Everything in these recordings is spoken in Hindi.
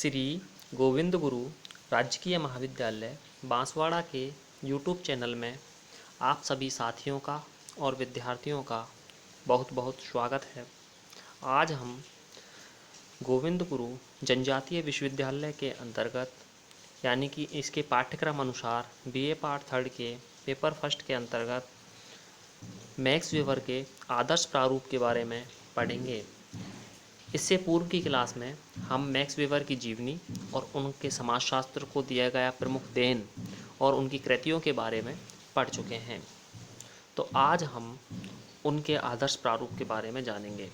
श्री गोविंद गुरु राजकीय महाविद्यालय बांसवाड़ा के यूट्यूब चैनल में आप सभी साथियों का और विद्यार्थियों का बहुत बहुत स्वागत है। आज हम गोविंद गुरु जनजातीय विश्वविद्यालय के अंतर्गत यानी कि इसके पाठ्यक्रम अनुसार बीए पार्ट थर्ड के पेपर फर्स्ट के अंतर्गत मैक्स वेबर के आदर्श प्रारूप के बारे में पढ़ेंगे। इससे पूर्व की क्लास में हम मैक्स वेबर की जीवनी और उनके समाजशास्त्र को दिया गया प्रमुख देन और उनकी कृतियों के बारे में पढ़ चुके हैं। तो आज हम उनके आदर्श प्रारूप के बारे में जानेंगे।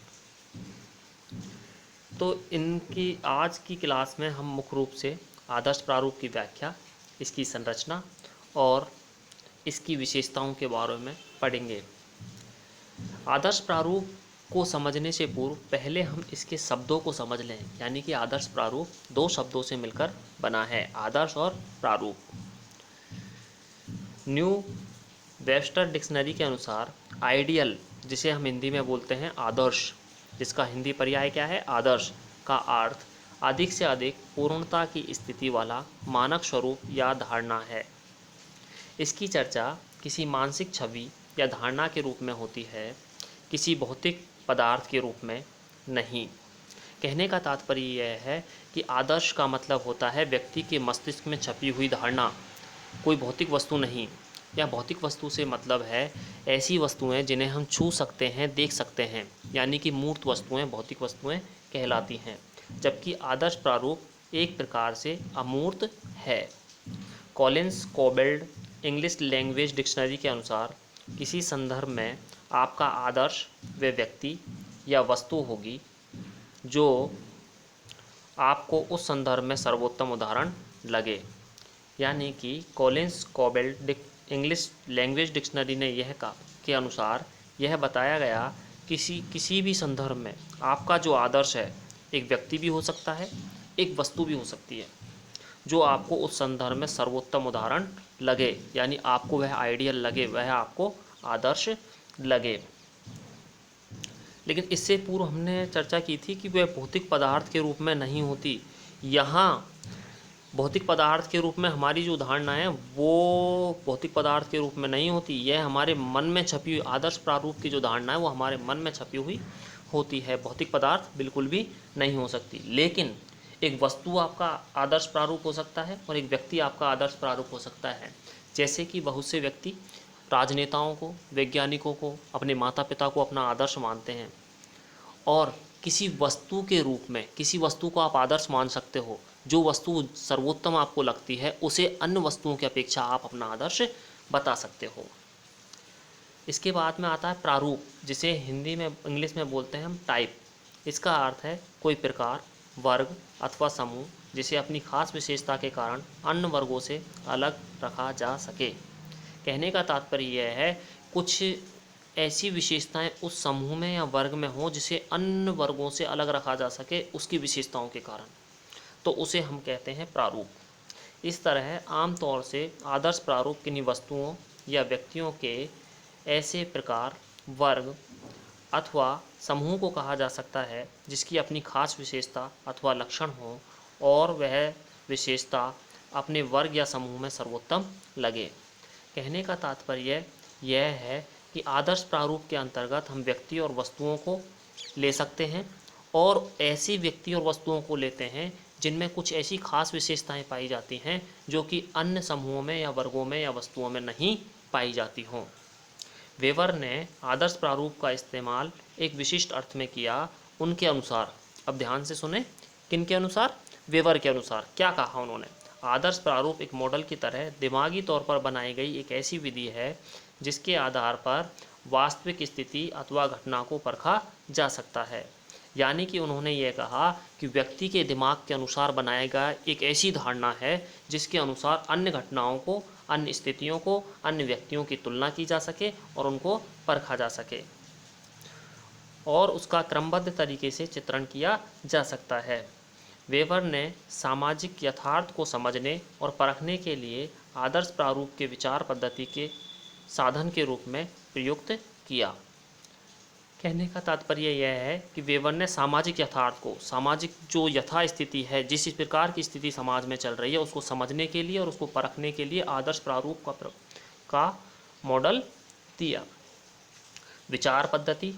तो इनकी आज की क्लास में हम मुख्य रूप से आदर्श प्रारूप की व्याख्या, इसकी संरचना और इसकी विशेषताओं के बारे में पढ़ेंगे। आदर्श प्रारूप को समझने से पूर्व पहले हम इसके शब्दों को समझ लें, यानी कि आदर्श प्रारूप दो शब्दों से मिलकर बना है, आदर्श और प्रारूप। न्यू वेबस्टर डिक्शनरी के अनुसार आइडियल, जिसे हम हिंदी में बोलते हैं आदर्श, जिसका हिंदी पर्याय क्या है आदर्श, का अर्थ अधिक से अधिक पूर्णता की स्थिति वाला मानक स्वरूप या धारणा है। इसकी चर्चा किसी मानसिक छवि या धारणा के रूप में होती है, किसी भौतिक पदार्थ के रूप में नहीं। कहने का तात्पर्य यह है कि आदर्श का मतलब होता है व्यक्ति के मस्तिष्क में छपी हुई धारणा, कोई भौतिक वस्तु नहीं। या भौतिक वस्तु से मतलब है ऐसी वस्तुएं जिन्हें हम छू सकते हैं, देख सकते हैं, यानी कि मूर्त वस्तुएं भौतिक वस्तुएं कहलाती हैं, जबकि आदर्श प्रारूप एक प्रकार से अमूर्त है। कॉलिंस कोबेल्ड इंग्लिश लैंग्वेज डिक्शनरी के अनुसार किसी संदर्भ में आपका आदर्श व व्यक्ति या वस्तु होगी जो आपको उस संदर्भ में सर्वोत्तम उदाहरण लगे। यानी कि कॉलिंस कोबेल्ड इंग्लिश लैंग्वेज डिक्शनरी ने यह कहा के अनुसार यह बताया गया किसी भी संदर्भ में आपका जो आदर्श है, एक व्यक्ति भी हो सकता है, एक वस्तु भी हो सकती है, जो आपको उस संदर्भ में सर्वोत्तम उदाहरण लगे, यानी आपको वह आइडियल लगे, वह आपको आदर्श लगे। लेकिन इससे पूर्व हमने चर्चा की थी कि वह भौतिक पदार्थ के रूप में नहीं होती। यहाँ भौतिक पदार्थ के रूप में हमारी जो धारणा है वो भौतिक पदार्थ के रूप में नहीं होती, यह हमारे मन में छपी हुई आदर्श प्रारूप की जो धारणा है वो हमारे मन में छपी हुई होती है। भौतिक पदार्थ बिल्कुल भी नहीं हो सकती। लेकिन एक वस्तु आपका आदर्श प्रारूप हो सकता है और एक व्यक्ति आपका आदर्श प्रारूप हो सकता है। जैसे कि बहुत से व्यक्ति राजनेताओं को, वैज्ञानिकों को, अपने माता पिता को अपना आदर्श मानते हैं, और किसी वस्तु के रूप में किसी वस्तु को आप आदर्श मान सकते हो। जो वस्तु सर्वोत्तम आपको लगती है उसे अन्य वस्तुओं की अपेक्षा आप अपना आदर्श बता सकते हो। इसके बाद में आता है प्रारूप, जिसे हिंदी में इंग्लिश में बोलते हैं हम टाइप। इसका अर्थ है कोई प्रकार, वर्ग अथवा समूह जिसे अपनी खास विशेषता के कारण अन्य वर्गों से अलग रखा जा सके। कहने का तात्पर्य यह है कुछ ऐसी विशेषताएं उस समूह में या वर्ग में हो जिसे अन्य वर्गों से अलग रखा जा सके उसकी विशेषताओं के कारण, तो उसे हम कहते हैं प्रारूप। इस तरह आमतौर से आदर्श प्रारूप किन्हीं वस्तुओं या व्यक्तियों के ऐसे प्रकार, वर्ग अथवा समूह को कहा जा सकता है जिसकी अपनी खास विशेषता अथवा लक्षण हो और वह विशेषता अपने वर्ग या समूह में सर्वोत्तम लगे। कहने का तात्पर्य यह है कि आदर्श प्रारूप के अंतर्गत हम व्यक्ति और वस्तुओं को ले सकते हैं, और ऐसी व्यक्ति और वस्तुओं को लेते हैं जिनमें कुछ ऐसी खास विशेषताएं पाई जाती हैं जो कि अन्य समूहों में या वर्गों में या वस्तुओं में नहीं पाई जाती हों। वेबर ने आदर्श प्रारूप का इस्तेमाल एक विशिष्ट अर्थ में किया। उनके अनुसार, अब ध्यान से सुने, किनके अनुसार? वेबर के अनुसार। क्या कहा उन्होंने? आदर्श प्रारूप एक मॉडल की तरह दिमागी तौर पर बनाई गई एक ऐसी विधि है जिसके आधार पर वास्तविक स्थिति अथवा घटना को परखा जा सकता है। यानी कि उन्होंने ये कहा कि व्यक्ति के दिमाग के अनुसार बनाया गया एक ऐसी धारणा है जिसके अनुसार अन्य घटनाओं को, अन्य स्थितियों को, अन्य व्यक्तियों की तुलना की जा सके और उनको परखा जा सके और उसका क्रमबद्ध तरीके से चित्रण किया जा सकता है। वेबर ने सामाजिक यथार्थ को समझने और परखने के लिए आदर्श प्रारूप के विचार पद्धति के साधन के रूप में प्रयुक्त किया। कहने का तात्पर्य यह है कि वेबर ने सामाजिक यथार्थ को, सामाजिक जो यथा स्थिति है, जिस प्रकार की स्थिति समाज में चल रही है, उसको समझने के लिए और उसको परखने के लिए आदर्श प्रारूप का मॉडल दिया। विचार पद्धति,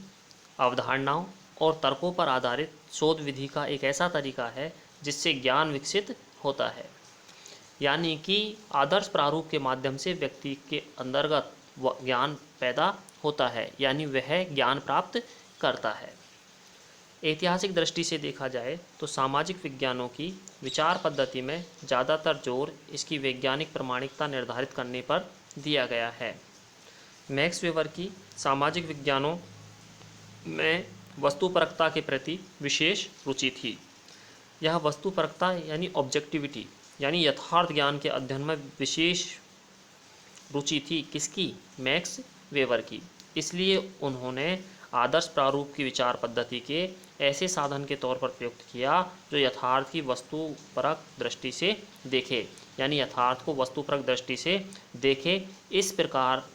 अवधारणाओं और तर्कों पर आधारित शोध विधि का एक ऐसा तरीका है जिससे ज्ञान विकसित होता है। यानी कि आदर्श प्रारूप के माध्यम से व्यक्ति के अंतर्गत ज्ञान पैदा होता है, यानी वह ज्ञान प्राप्त करता है। ऐतिहासिक दृष्टि से देखा जाए तो सामाजिक विज्ञानों की विचार पद्धति में ज़्यादातर जोर इसकी वैज्ञानिक प्रामाणिकता निर्धारित करने पर दिया गया है। मैक्स वेबर की सामाजिक विज्ञानों में वस्तुपरकता के प्रति विशेष रुचि थी। यह वस्तुपरकता यानी ऑब्जेक्टिविटी यानी यथार्थ ज्ञान के अध्ययन में विशेष रुचि थी। किसकी? मैक्स वेबर की। इसलिए उन्होंने आदर्श प्रारूप की विचार पद्धति के ऐसे साधन के तौर पर प्रयुक्त किया जो यथार्थ की वस्तुपरक दृष्टि से देखे, यानी यथार्थ को वस्तुपरक दृष्टि से देखे। इस प्रकार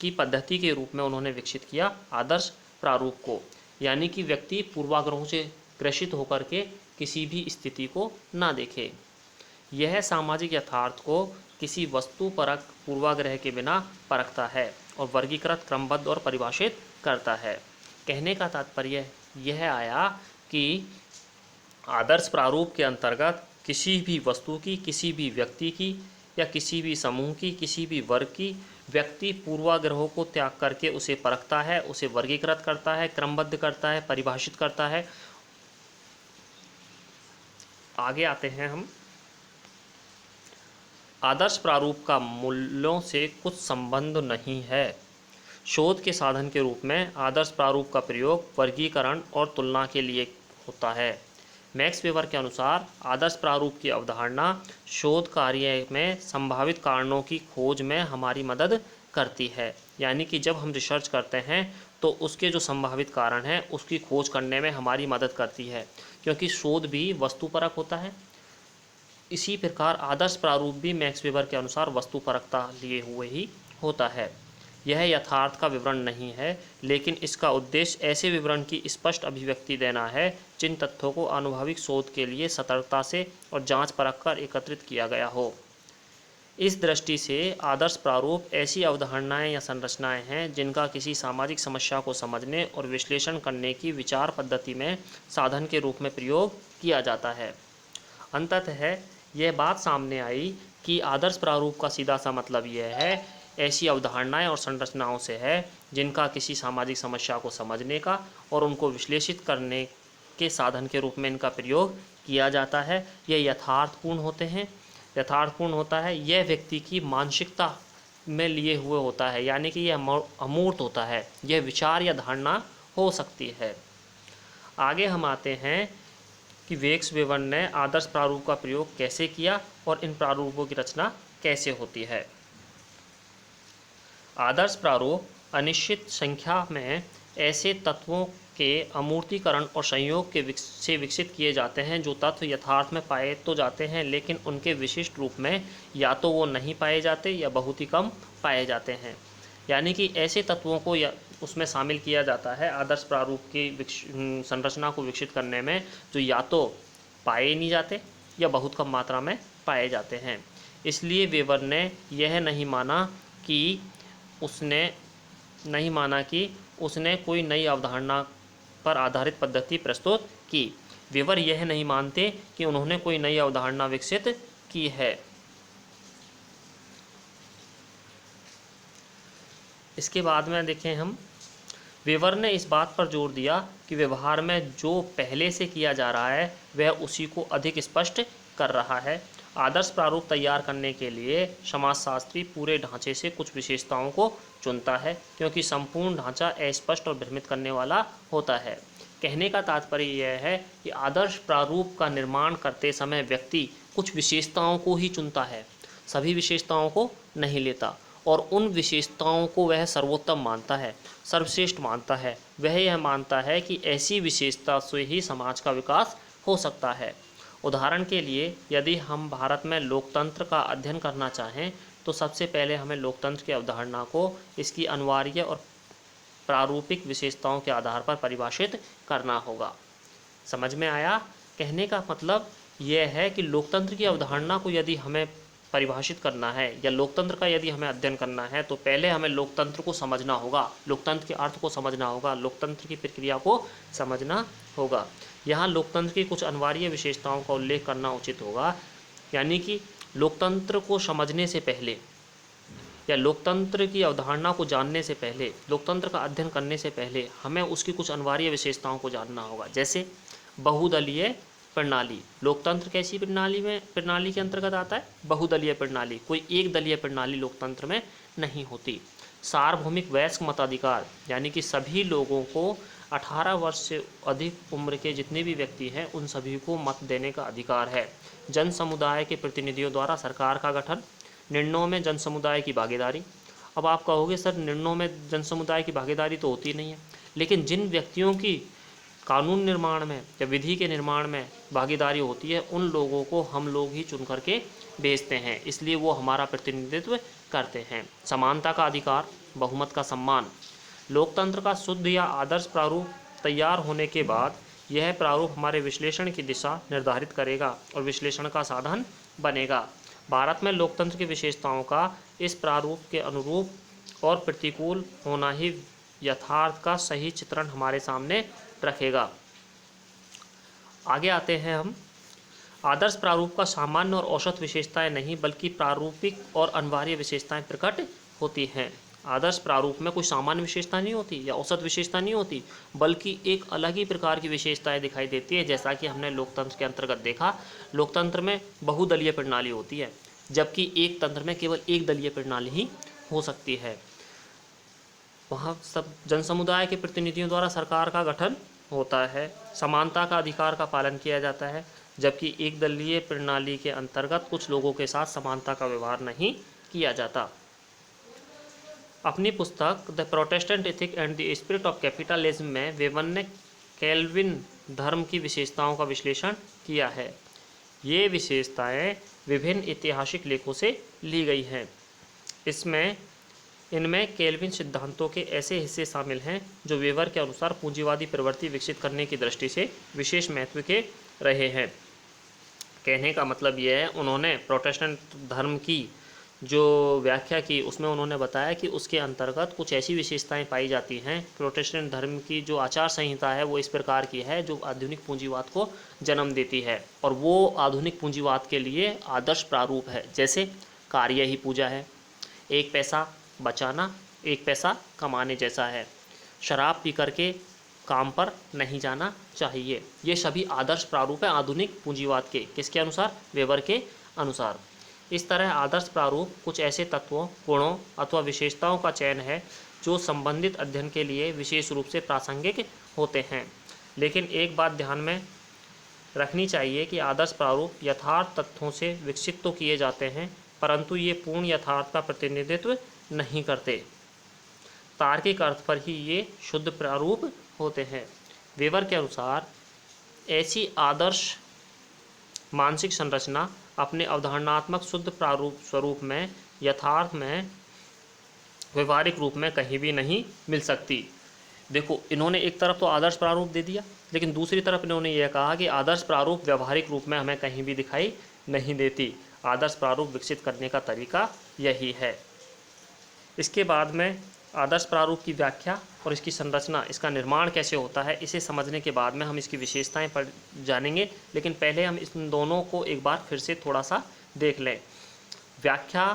की पद्धति के रूप में उन्होंने विकसित किया आदर्श प्रारूप को, यानी कि व्यक्ति पूर्वाग्रहों से ग्रसित होकर के किसी भी स्थिति को ना देखे। यह सामाजिक यथार्थ को किसी वस्तुपरक पूर्वाग्रह के बिना परखता है और वर्गीकृत, क्रमबद्ध और परिभाषित करता है। कहने का तात्पर्य यह आया कि आदर्श प्रारूप के अंतर्गत किसी भी वस्तु की, किसी भी व्यक्ति की या किसी भी समूह की, किसी भी वर्ग की व्यक्ति पूर्वाग्रहों को त्याग करके उसे परखता है, उसे वर्गीकृत करता है, क्रमबद्ध करता है, परिभाषित करता है। आगे आते हैं हम। आदर्श प्रारूप का मूल्यों से कुछ संबंध नहीं है। शोध के साधन के रूप में आदर्श प्रारूप का प्रयोग वर्गीकरण और तुलना के लिए होता है। मैक्स वेबर के अनुसार आदर्श प्रारूप की अवधारणा शोध कार्य में संभावित कारणों की खोज में हमारी मदद करती है। यानी कि जब हम रिसर्च करते हैं तो उसके जो संभावित कारण हैं उसकी खोज करने में हमारी मदद करती है, क्योंकि शोध भी वस्तुपरक होता है। इसी प्रकार आदर्श प्रारूप भी मैक्स वेबर के अनुसार वस्तुपरकता लिए हुए ही होता है। यह यथार्थ का विवरण नहीं है, लेकिन इसका उद्देश्य ऐसे विवरण की स्पष्ट अभिव्यक्ति देना है जिन तथ्यों को आनुभविक शोध के लिए सतर्कता से और जांच परख कर एकत्रित किया गया हो। इस दृष्टि से आदर्श प्रारूप ऐसी अवधारणाएं या संरचनाएं हैं जिनका किसी सामाजिक समस्या को समझने और विश्लेषण करने की विचार पद्धति में साधन के रूप में प्रयोग किया जाता है। अंततः यह बात सामने आई कि आदर्श प्रारूप का सीधा सा मतलब यह है ऐसी अवधारणाएं और संरचनाओं से है जिनका किसी सामाजिक समस्या को समझने का और उनको विश्लेषित करने के साधन के रूप में इनका प्रयोग किया जाता है। यह यथार्थपूर्ण होता है। यह व्यक्ति की मानसिकता में लिए हुए होता है, यानी कि यह अमूर्त होता है। यह विचार या धारणा हो सकती है। आगे हम आते हैं कि मैक्स वेबर ने आदर्श प्रारूप का प्रयोग कैसे किया और इन प्रारूपों की रचना कैसे होती है। आदर्श प्रारूप अनिश्चित संख्या में ऐसे तत्वों के अमूर्तीकरण और संयोग से विकसित किए जाते हैं जो तत्व यथार्थ में पाए तो जाते हैं, लेकिन उनके विशिष्ट रूप में या तो वो नहीं पाए जाते या बहुत ही कम पाए जाते हैं। यानी कि ऐसे तत्वों को उसमें शामिल किया जाता है आदर्श प्रारूप की संरचना को विकसित करने में, जो या तो पाए नहीं जाते या बहुत कम मात्रा में पाए जाते हैं। इसलिए वेबर ने यह नहीं माना कि उसने कोई नई अवधारणा पर आधारित पद्धति प्रस्तुत की। वेबर यह नहीं मानते कि उन्होंने कोई नई अवधारणा विकसित की है। इसके बाद में देखें हम, वेबर ने इस बात पर जोर दिया कि व्यवहार में जो पहले से किया जा रहा है वह उसी को अधिक स्पष्ट कर रहा है। आदर्श प्रारूप तैयार करने के लिए समाजशास्त्री पूरे ढांचे से कुछ विशेषताओं को चुनता है, क्योंकि संपूर्ण ढांचा अस्पष्ट और भ्रमित करने वाला होता है। कहने का तात्पर्य यह है कि आदर्श प्रारूप का निर्माण करते समय व्यक्ति कुछ विशेषताओं को ही चुनता है, सभी विशेषताओं को नहीं लेता, और उन विशेषताओं को वह सर्वोत्तम मानता है, सर्वश्रेष्ठ मानता है। वह यह मानता है कि ऐसी विशेषता से ही समाज का विकास हो सकता है। उदाहरण के लिए, यदि हम भारत में लोकतंत्र का अध्ययन करना चाहें तो सबसे पहले हमें लोकतंत्र की अवधारणा को इसकी अनिवार्य और प्रारूपिक विशेषताओं के आधार पर परिभाषित करना होगा। समझ में आया? कहने का मतलब यह है कि लोकतंत्र की अवधारणा को यदि हमें परिभाषित करना है या लोकतंत्र का यदि हमें अध्ययन करना है तो पहले हमें लोकतंत्र को समझना होगा, लोकतंत्र के अर्थ को समझना होगा, लोकतंत्र की प्रक्रिया को समझना होगा। यहाँ लोकतंत्र की कुछ अनिवार्य विशेषताओं का उल्लेख करना उचित होगा, यानी कि लोकतंत्र को समझने से पहले या लोकतंत्र की अवधारणा को जानने से पहले, लोकतंत्र का अध्ययन करने से पहले हमें उसकी कुछ अनिवार्य विशेषताओं को जानना होगा। जैसे बहुदलीय प्रणाली, लोकतंत्र कैसी प्रणाली के अंतर्गत आता है? बहुदलीय प्रणाली, कोई एक दलीय प्रणाली लोकतंत्र में नहीं होती। सार्वभौमिक वयस्क मताधिकार, यानी कि सभी लोगों को 18 वर्ष से अधिक उम्र के जितने भी व्यक्ति हैं उन सभी को मत देने का अधिकार है। जन समुदाय के प्रतिनिधियों द्वारा सरकार का गठन, निर्णयों में जन समुदाय की भागीदारी। अब आप कहोगे सर निर्णयों में जन समुदाय की भागीदारी तो होती नहीं है, लेकिन जिन व्यक्तियों की कानून निर्माण में या विधि के निर्माण में भागीदारी होती है उन लोगों को हम लोग ही चुन करके भेजते हैं, इसलिए वो हमारा प्रतिनिधित्व करते हैं। समानता का अधिकार, बहुमत का सम्मान। लोकतंत्र का शुद्ध या आदर्श प्रारूप तैयार होने के बाद यह प्रारूप हमारे विश्लेषण की दिशा निर्धारित करेगा और विश्लेषण का साधन बनेगा। भारत में लोकतंत्र की विशेषताओं का इस प्रारूप के अनुरूप और प्रतिकूल होना ही यथार्थ का सही चित्रण हमारे सामने रखेगा। आगे आते हैं हम। आदर्श प्रारूप का सामान्य और औसत विशेषताएं नहीं बल्कि प्रारूपिक और अनिवार्य विशेषताएं प्रकट होती हैं। आदर्श प्रारूप में कोई सामान्य विशेषता नहीं होती या औसत विशेषता नहीं होती, बल्कि एक अलग ही प्रकार की विशेषताएं दिखाई देती है। जैसा कि हमने लोकतंत्र के अंतर्गत देखा, लोकतंत्र में बहुदलीय प्रणाली होती है, जबकि एक तंत्र में केवल एक दलीय प्रणाली ही हो सकती है। वहाँ सब जन समुदाय के प्रतिनिधियों द्वारा सरकार का गठन होता है, समानता का अधिकार का पालन किया जाता है, जबकि एक दलीय प्रणाली के अंतर्गत कुछ लोगों के साथ समानता का व्यवहार नहीं किया जाता। अपनी पुस्तक the Protestant ethic and the spirit of capitalism में वेवन ने कैल्विन धर्म की विशेषताओं का विश्लेषण किया है। ये विशेषताएं विभिन्न ऐतिहासिक लेखों से ली गई हैं। इनमें केल्विन सिद्धांतों के ऐसे हिस्से शामिल हैं जो वेबर के अनुसार पूंजीवादी प्रवृत्ति विकसित करने की दृष्टि से विशेष महत्व के रहे हैं। कहने का मतलब यह है, उन्होंने प्रोटेस्टेंट धर्म की जो व्याख्या की उसमें उन्होंने बताया कि उसके अंतर्गत कुछ ऐसी विशेषताएं पाई जाती हैं। प्रोटेस्टेंट धर्म की जो आचार संहिता है वो इस प्रकार की है जो आधुनिक पूंजीवाद को जन्म देती है, और वो आधुनिक पूंजीवाद के लिए आदर्श प्रारूप है। जैसे कार्य ही पूजा है, एक पैसा बचाना एक पैसा कमाने जैसा है, शराब पी करके काम पर नहीं जाना चाहिए। ये सभी आदर्श प्रारूप है आधुनिक पूंजीवाद के। किसके अनुसार? वेबर के अनुसार। इस तरह आदर्श प्रारूप कुछ ऐसे तत्वों, गुणों अथवा विशेषताओं का चयन है जो संबंधित अध्ययन के लिए विशेष रूप से प्रासंगिक होते हैं। लेकिन एक बात ध्यान में रखनी चाहिए कि आदर्श प्रारूप यथार्थ तथ्यों से विकसित तो किए जाते हैं, परंतु ये पूर्ण यथार्थ का प्रतिनिधित्व नहीं करते। तार्किक अर्थ पर ही ये शुद्ध प्रारूप होते हैं। वेबर के अनुसार ऐसी आदर्श मानसिक संरचना अपने अवधारणात्मक शुद्ध प्रारूप स्वरूप में यथार्थ में व्यवहारिक रूप में कहीं भी नहीं मिल सकती। देखो, इन्होंने एक तरफ तो आदर्श प्रारूप दे दिया, लेकिन दूसरी तरफ इन्होंने यह कहा कि आदर्श प्रारूप व्यवहारिक रूप में हमें कहीं भी दिखाई नहीं देती। आदर्श प्रारूप विकसित करने का तरीका यही है। इसके बाद में आदर्श प्रारूप की व्याख्या और इसकी संरचना, इसका निर्माण कैसे होता है, इसे समझने के बाद में हम इसकी विशेषताएं पर जानेंगे। लेकिन पहले हम इन दोनों को एक बार फिर से थोड़ा सा देख लें। व्याख्या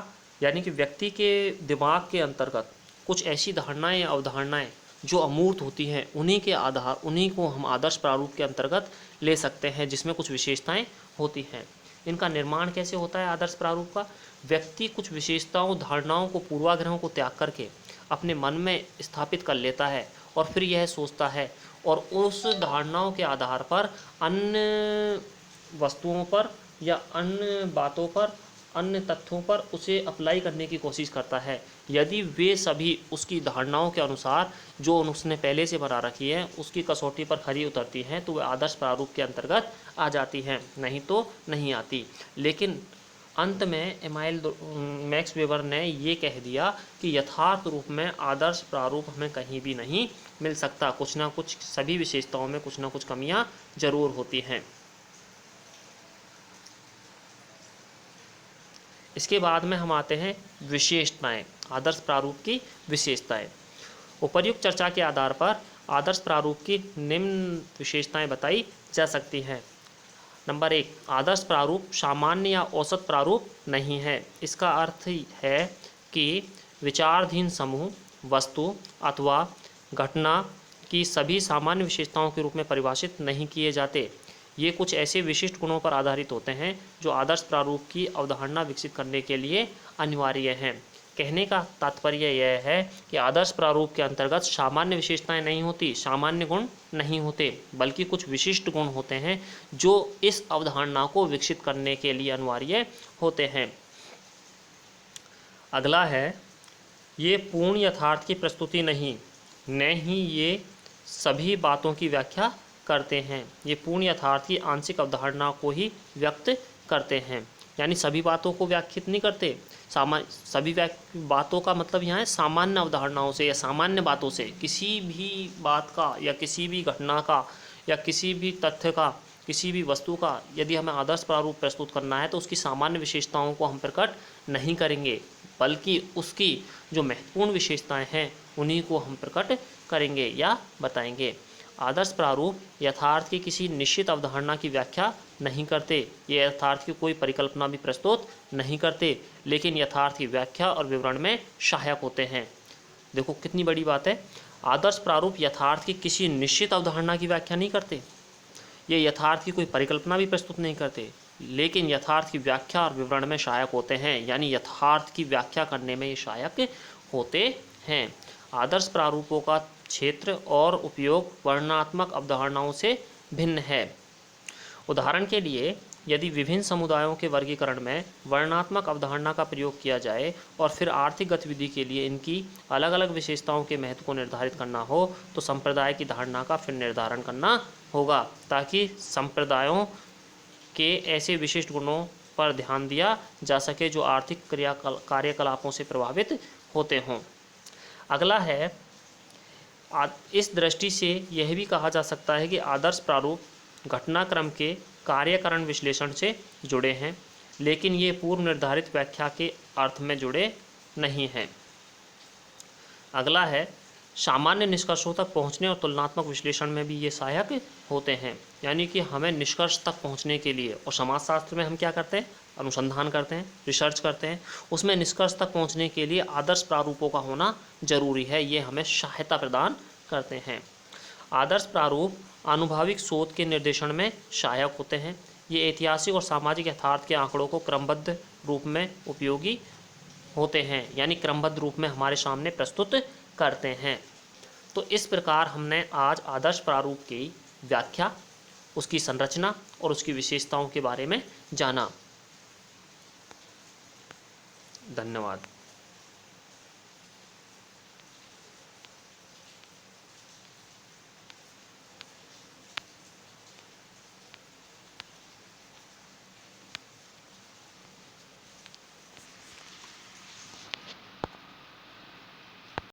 यानी कि व्यक्ति के दिमाग के अंतर्गत कुछ ऐसी धारणाएं या अवधारणाएं जो अमूर्त होती हैं, उन्हीं को हम आदर्श प्रारूप के अंतर्गत ले सकते हैं, जिसमें कुछ विशेषताएं होती हैं। इनका निर्माण कैसे होता है आदर्श प्रारूप का? व्यक्ति कुछ विशेषताओं, धारणाओं को, पूर्वाग्रहों को त्याग करके अपने मन में स्थापित कर लेता है और फिर यह सोचता है और उस धारणाओं के आधार पर अन्य वस्तुओं पर या अन्य बातों पर, अन्य तथ्यों पर उसे अप्लाई करने की कोशिश करता है। यदि वे सभी उसकी धारणाओं के अनुसार जो उसने पहले से बना रखी है उसकी कसौटी पर खरी उतरती हैं तो वह आदर्श प्रारूप के अंतर्गत आ जाती हैं, नहीं तो नहीं आती। लेकिन अंत में इमाइल मैक्स वेबर ने ये कह दिया कि यथार्थ रूप में आदर्श प्रारूप हमें कहीं भी नहीं मिल सकता, कुछ ना कुछ सभी विशेषताओं में कुछ ना कुछ कमियां जरूर होती हैं। इसके बाद में हम आते हैं विशेषताएं, आदर्श प्रारूप की विशेषताएं। उपर्युक्त चर्चा के आधार पर आदर्श प्रारूप की निम्न विशेषताएं बताई जा सकती हैं। नंबर 1, आदर्श प्रारूप सामान्य या औसत प्रारूप नहीं है। इसका अर्थ है कि विचाराधीन समूह, वस्तु अथवा घटना की सभी सामान्य विशेषताओं के रूप में परिभाषित नहीं किए जाते। ये कुछ ऐसे विशिष्ट गुणों पर आधारित होते हैं जो आदर्श प्रारूप की अवधारणा विकसित करने के लिए अनिवार्य हैं। कहने का तात्पर्य यह है कि आदर्श प्रारूप के अंतर्गत सामान्य विशेषताएं नहीं होती, सामान्य गुण नहीं होते, बल्कि कुछ विशिष्ट गुण होते हैं जो इस अवधारणा को विकसित करने के लिए अनिवार्य होते हैं। अगला है, ये पूर्ण यथार्थ की प्रस्तुति नहीं, न ही ये सभी बातों की व्याख्या करते हैं। ये पूर्ण यथार्थ की आंशिक अवधारणा को ही व्यक्त करते हैं, यानी सभी बातों को व्याख्यात नहीं करते। सभी बातों का मतलब यहाँ है सामान्य अवधारणाओं से या सामान्य बातों से, किसी भी बात का या किसी भी घटना का या किसी भी तथ्य का, किसी भी वस्तु का यदि हमें आदर्श प्रारूप प्रस्तुत करना है तो उसकी सामान्य विशेषताओं को हम प्रकट नहीं करेंगे, बल्कि उसकी जो महत्वपूर्ण विशेषताएं हैं उन्हीं को हम प्रकट करेंगे या बताएंगे। आदर्श प्रारूप यथार्थ की किसी निश्चित अवधारणा की व्याख्या नहीं करते, ये यथार्थ की कोई परिकल्पना भी प्रस्तुत नहीं करते, लेकिन यथार्थ की व्याख्या और विवरण में सहायक होते हैं। देखो कितनी बड़ी बात है, आदर्श प्रारूप यथार्थ की किसी निश्चित अवधारणा की व्याख्या नहीं करते, ये यथार्थ की कोई परिकल्पना भी प्रस्तुत नहीं करते, लेकिन यथार्थ की व्याख्या और विवरण में सहायक होते हैं, यानी यथार्थ की व्याख्या करने में ये सहायक होते हैं। आदर्श प्रारूपों का क्षेत्र और उपयोग वर्णनात्मक अवधारणाओं से भिन्न है। उदाहरण के लिए, यदि विभिन्न समुदायों के वर्गीकरण में वर्णनात्मक अवधारणा का प्रयोग किया जाए और फिर आर्थिक गतिविधि के लिए इनकी अलग अलग विशेषताओं के महत्व को निर्धारित करना हो तो संप्रदाय की धारणा का फिर निर्धारण करना होगा, ताकि संप्रदायों के ऐसे विशिष्ट गुणों पर ध्यान दिया जा सके जो आर्थिक कार्यकलापों से प्रभावित होते हों। अगला है, इस दृष्टि से यह भी कहा जा सकता है कि आदर्श प्रारूप घटनाक्रम के कार्यकरण विश्लेषण से जुड़े हैं, लेकिन ये पूर्व निर्धारित व्याख्या के अर्थ में जुड़े नहीं हैं। अगला है, सामान्य निष्कर्षों तक पहुंचने और तुलनात्मक विश्लेषण में भी ये सहायक होते हैं, यानी कि हमें निष्कर्ष तक पहुंचने के लिए, और समाजशास्त्र में हम क्या करते हैं, अनुसंधान करते हैं, रिसर्च करते हैं, उसमें निष्कर्ष तक पहुंचने के लिए आदर्श प्रारूपों का होना जरूरी है, ये हमें सहायता प्रदान करते हैं। आदर्श प्रारूप आनुभविक शोध के निर्देशन में सहायक होते हैं, ये ऐतिहासिक और सामाजिक यथार्थ के आंकड़ों को क्रमबद्ध रूप में उपयोगी होते हैं, यानी क्रमबद्ध रूप में हमारे सामने प्रस्तुत करते हैं। तो इस प्रकार हमने आज आदर्श प्रारूप की व्याख्या, उसकी संरचना और उसकी विशेषताओं के बारे में जाना। धन्यवाद।